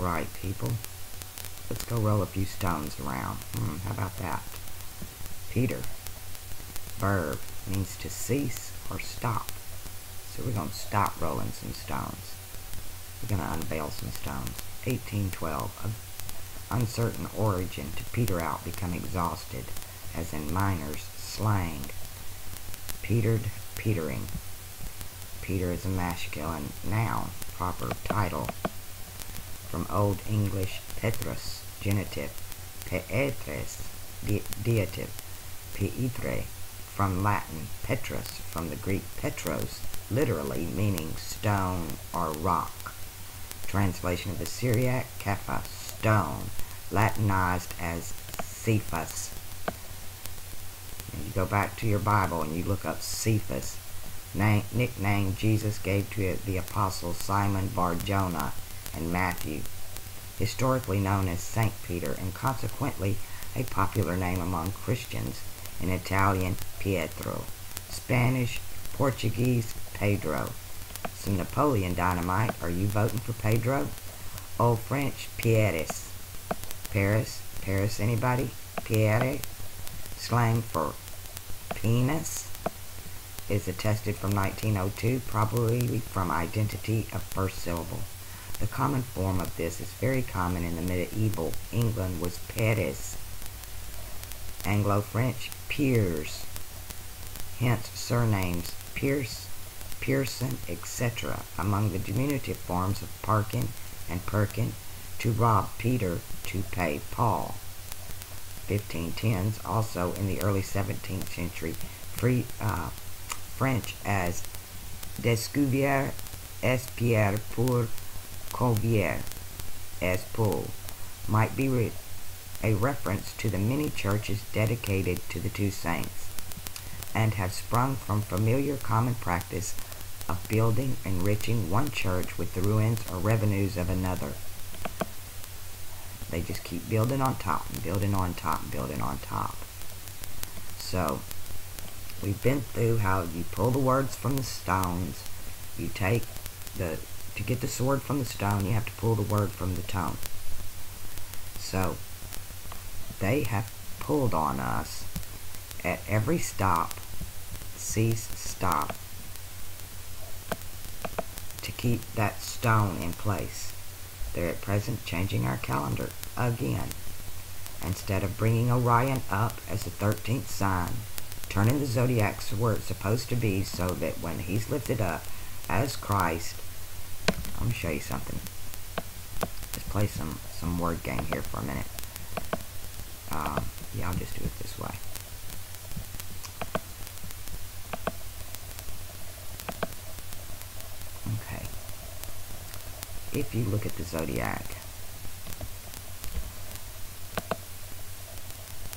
Alright, people. Let's go roll a few stones around. How about that? Peter. Verb means to cease or stop. So we're going to stop rolling some stones. We're going to unveil some stones. 1812. Uncertain origin, to peter out, become exhausted, as in miners' slang. Petered, petering. Peter is a masculine noun, proper title. From Old English, Petrus, genitive. Peetres, dative. Pietre, from Latin, Petrus, from the Greek Petros, literally meaning stone or rock. Translation of the Syriac, Kappa, stone, Latinized as Cephas. And you go back to your Bible and you look up Cephas, nickname Jesus gave to the apostle Simon Bar-Jonah and Matthew, historically known as Saint Peter, and consequently a popular name among Christians. In Italian, Pietro. Spanish, Portuguese, Pedro. Some Napoleon Dynamite. Are you voting for Pedro? Old French, Pierres. Paris, anybody? Pierre. Slang for penis is attested from 1902, probably from identity of first syllable. The common form of this is very common in the medieval England was Peres. Anglo-French, Piers. Hence surnames Pierce, Pearson, etc. Among the diminutive forms of Parkin and Perkin, to rob Peter, to pay Paul. 1510s, also in the early 17th century, French as Descouvert, espier pour convier, as pull, might be a reference to the many churches dedicated to the two saints, and have sprung from familiar common practice of building, enriching one church with the ruins or revenues of another. They just keep building on top and building on top and building on top. So, we've been through how you pull the words from the stones. You take to get the sword from the stone, you have to pull the word from the tone. So, they have pulled on us at every stop, cease, stop, to keep that stone in place. They're at present changing our calendar again. Instead of bringing Orion up as the 13th sign, turning the zodiac where it's supposed to be, so that when he's lifted up as Christ, I'm going to show you something. Let's play some word game here for a minute. Yeah, I'll just do it this way. Okay. If you look at the zodiac,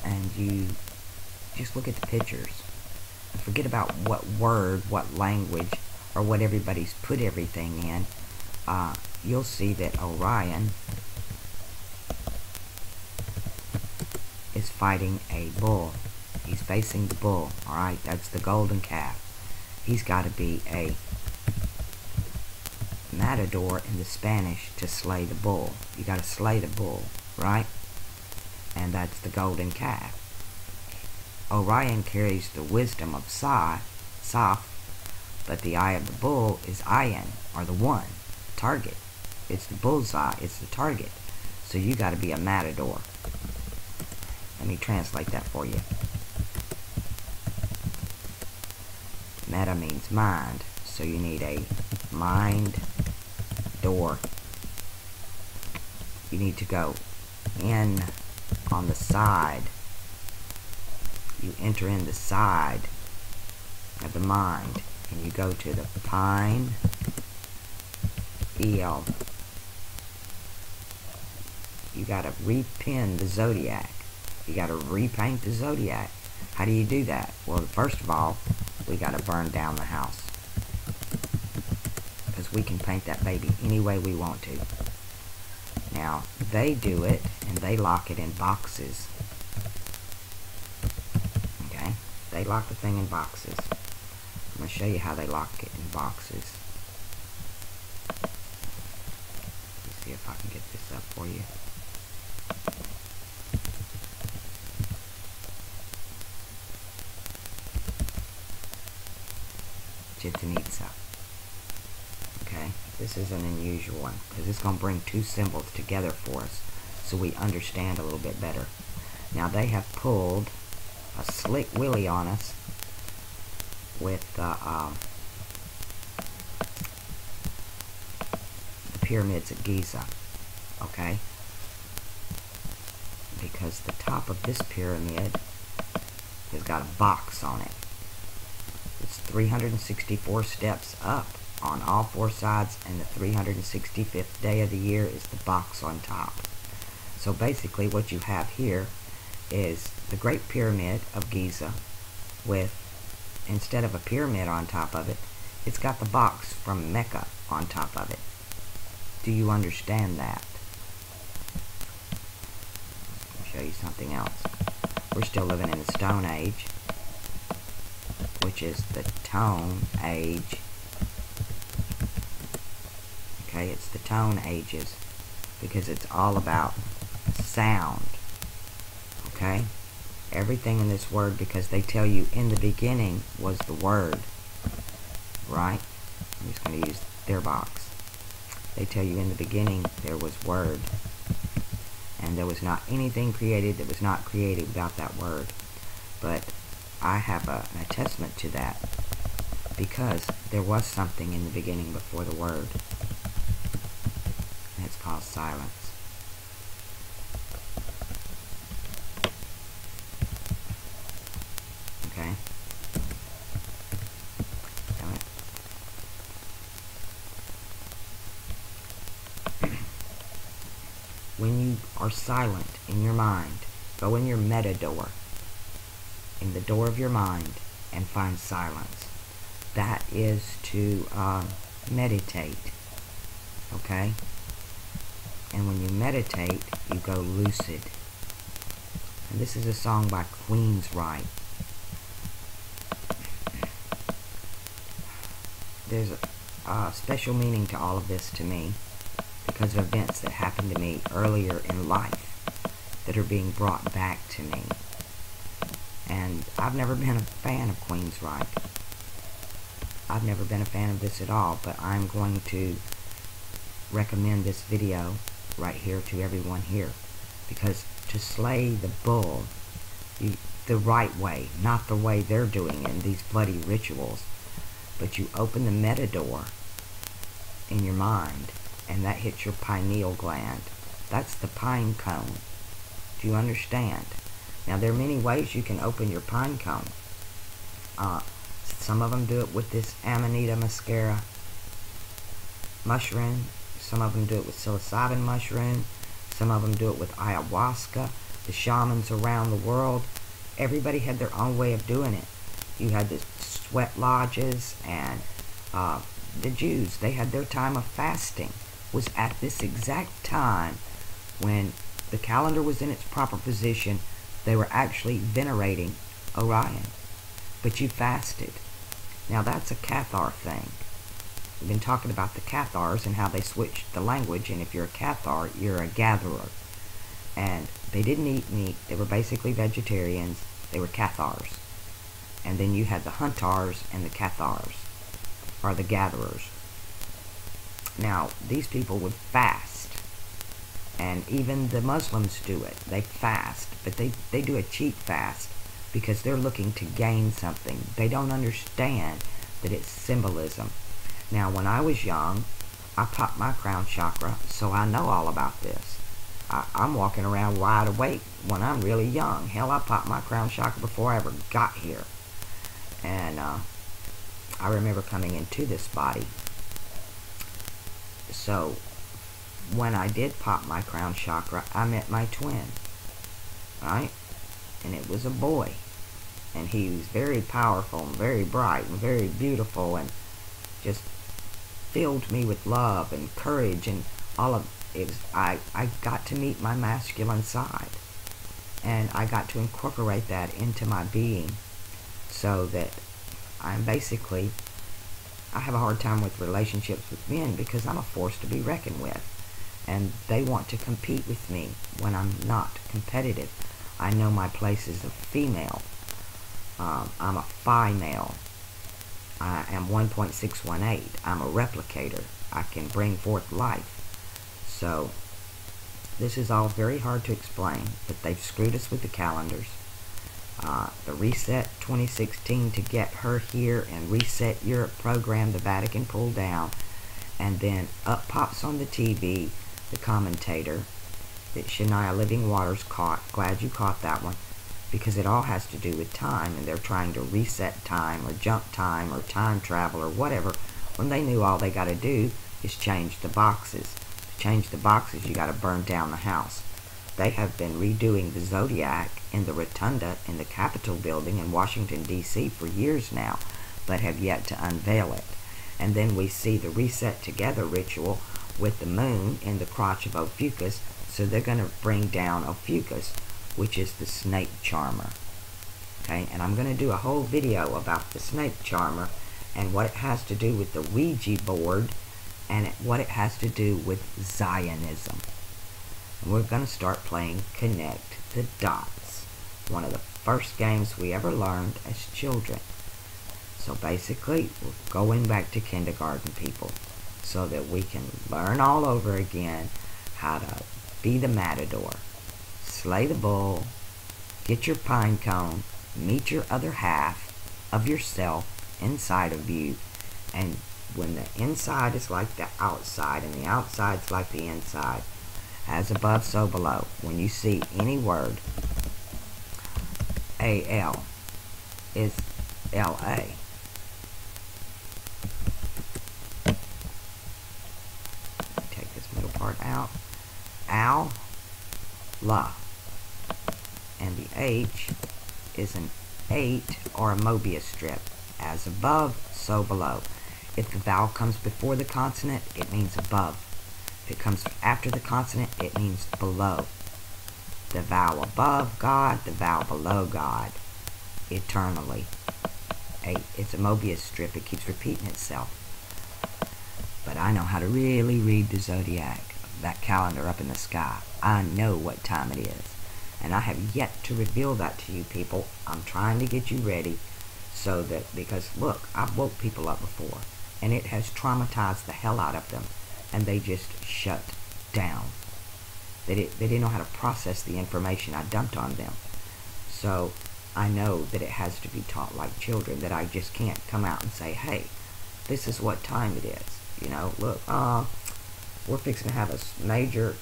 and you just look at the pictures, and forget about what word, what language, or what everybody's put everything in, you'll see that Orion is fighting a bull. He's facing the bull, alright? That's the golden calf. He's got to be a matador in the Spanish to slay the bull. You got to slay the bull, right? And that's the golden calf. Orion carries the wisdom of Soph, but the eye of the bull is Ion, or the one, target. It's the bullseye, it's the target. So you got to be a matador. Let me translate that for you. Meta means mind, so you need a mind door. You need to go in on the side. You enter in the side of the mind, and you go to the pine eel. You gotta repin the zodiac. You gotta repaint the zodiac. How do you do that? Well, first of all, we gotta burn down the house, because we can paint that baby any way we want to. Now, they do it, and they lock it in boxes. Okay? They lock the thing in boxes. I'm going to show you how they lock it in boxes. see if I can get this up for you. Chichen-Itza. Okay, this is an unusual one because it's going to bring two symbols together for us so we understand a little bit better. Now they have pulled a slick willy on us with the pyramids at Giza, okay? Because the top of this pyramid has got a box on it. It's 364 steps up on all four sides, and the 365th day of the year is the box on top. So basically what you have here is the Great Pyramid of Giza with, instead of a pyramid on top of it, it's got the box from Mecca on top of it. Do you understand that? I'll show you something else. We're still living in the Stone Age, which is the Tone Age. Okay, it's the Tone Ages because it's all about sound. Okay? Everything in this word, because they tell you in the beginning was the word. Right? I'm just going to use their box. They tell you in the beginning there was word. And there was not anything created that was not created without that word. But I have an attestament to that because there was something in the beginning before the word. And it's called silence. Okay? When you are silent in your mind, go in your meta door, in the door of your mind, and find silence. That is to meditate. Okay? And when you meditate, you go lucid. And this is a song by Queensryche. There's a special meaning to all of this to me because of events that happened to me earlier in life that are being brought back to me. And I've never been a fan of Queensryche. I've never been a fan of this at all, but I'm going to recommend this video right here to everyone here, because to slay the bull the right way, not the way they're doing in these bloody rituals, but you open the meta door in your mind and that hits your pineal gland. That's the pine cone. Do you understand? Now there are many ways you can open your pine cone. Some of them do it with this Amanita muscaria mushroom. Some of them do it with psilocybin mushroom. Some of them do it with ayahuasca. The shamans around the world, everybody had their own way of doing it. You had the sweat lodges, and the Jews, they had their time of fasting. Was at this exact time when the calendar was in its proper position. They were actually venerating Orion. But you fasted. Now that's a Cathar thing. We've been talking about the Cathars and how they switched the language, and if you're a Cathar, you're a gatherer. And they didn't eat meat. They were basically vegetarians. They were Cathars. And then you had the Huntars and the Cathars, or the gatherers. Now, these people would fast. And even the Muslims do it. They fast. But they do a cheap fast because they're looking to gain something. They don't understand that it's symbolism. Now, when I was young, I popped my crown chakra, so I know all about this. I'm walking around wide awake when I'm really young. Hell, I popped my crown chakra before I ever got here. And I remember coming into this body. So, when I did pop my crown chakra, I met my twin. Right? And it was a boy. And he was very powerful and very bright and very beautiful and just filled me with love and courage and all of it. I got to meet my masculine side. And I got to incorporate that into my being so that I'm basically, I have a hard time with relationships with men because I'm a force to be reckoned with. and they want to compete with me when I'm not competitive. I know my place as a female. I'm a phi male. I am 1.618. I'm a replicator. I can bring forth life. So this is all very hard to explain, but they've screwed us with the calendars. The Reset 2016 to get her here and Reset Europe program the Vatican pulled down, and then up pops on the TV the commentator that Shania Living Waters caught. Glad you caught that one, because it all has to do with time, and they're trying to reset time or jump time or time travel or whatever, when they knew all they got to do is change the boxes. To change the boxes, you got to burn down the house. They have been redoing the zodiac in the rotunda in the Capitol building in Washington, D.C. for years now, but have yet to unveil it. And then we see the Reset Together ritual with the moon in the crotch of Ophiuchus, so they're going to bring down Ophiuchus, which is the snake charmer. Okay, and I'm going to do a whole video about the snake charmer and what it has to do with the Ouija board and what it has to do with Zionism. And we're going to start playing Connect the Dots, one of the first games we ever learned as children. So basically, we're going back to kindergarten, people, so that we can learn all over again how to be the matador, slay the bull, get your pine cone, meet your other half of yourself inside of you, and when the inside is like the outside and the outside's like the inside, as above so below, when you see any word, AL is LA. Take this middle part out. Al, La. And the H is an 8 or a Mobius strip. As above, so below. If the vowel comes before the consonant, it means above. If it comes after the consonant, it means below. The vowel above God, the vowel below God, eternally. It's a Mobius strip. It keeps repeating itself. But I know how to really read the zodiac, that calendar up in the sky. I know what time it is. And I have yet to reveal that to you people. I'm trying to get you ready so that, because look, I've woke people up before, and it has traumatized the hell out of them, and they just shut down. They didn't know how to process the information I dumped on them. So I know that it has to be taught like children, that I just can't come out and say, hey, this is what time it is. You know, look, we're fixing to have a major,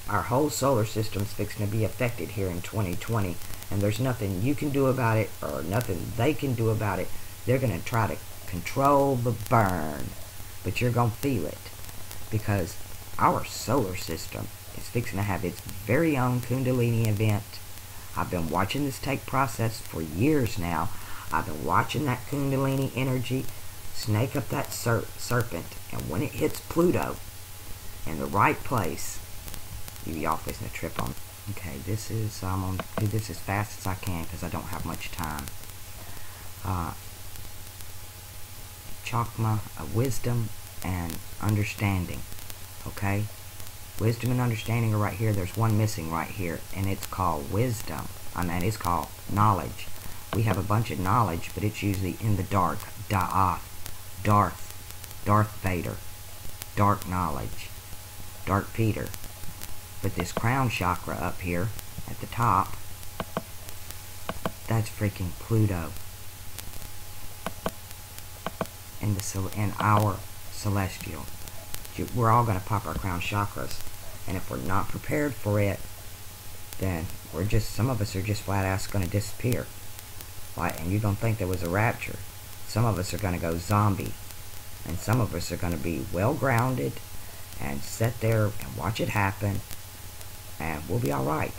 our whole solar system's fixing to be affected here in 2020, and there's nothing you can do about it, or nothing they can do about it. They're going to try to control the burn, but you're going to feel it, because our solar system is fixing to have its very own Kundalini event. I've been watching this take process for years now. I've been watching that Kundalini energy snake up that serpent, and when it hits Pluto in the right place, y'all facing a trip on. Okay, this is, I'm going to do this as fast as I can because I don't have much time. Chakma of wisdom and understanding. Okay? Wisdom and understanding are right here. There's one missing right here, and it's called wisdom. I mean, it's called knowledge. We have a bunch of knowledge, but it's usually in the dark. Da'ath. Darth Vader. Dark knowledge. Dark Peter. But this crown chakra up here at the top, that's freaking Pluto. In our celestial. We're all going to pop our crown chakras. And if we're not prepared for it, then we're just, some of us are just flat ass going to disappear. Like, and you don't think there was a rapture. Some of us are going to go zombie. And some of us are going to be well grounded and sit there and watch it happen. And we'll be alright.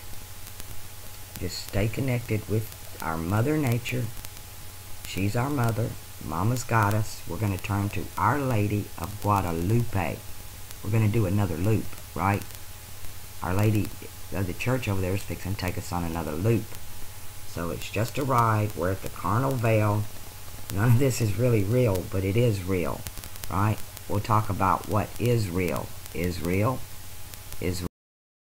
Just stay connected with our Mother Nature. She's our mother. Mama's got us. We're going to turn to Our Lady of Guadalupe. We're going to do another loop, right? Our Lady of the church over there is fixing to take us on another loop. So it's just a ride. We're at the carnal veil. None of this is really real, but it is real, right? We'll talk about what is real. Is real? is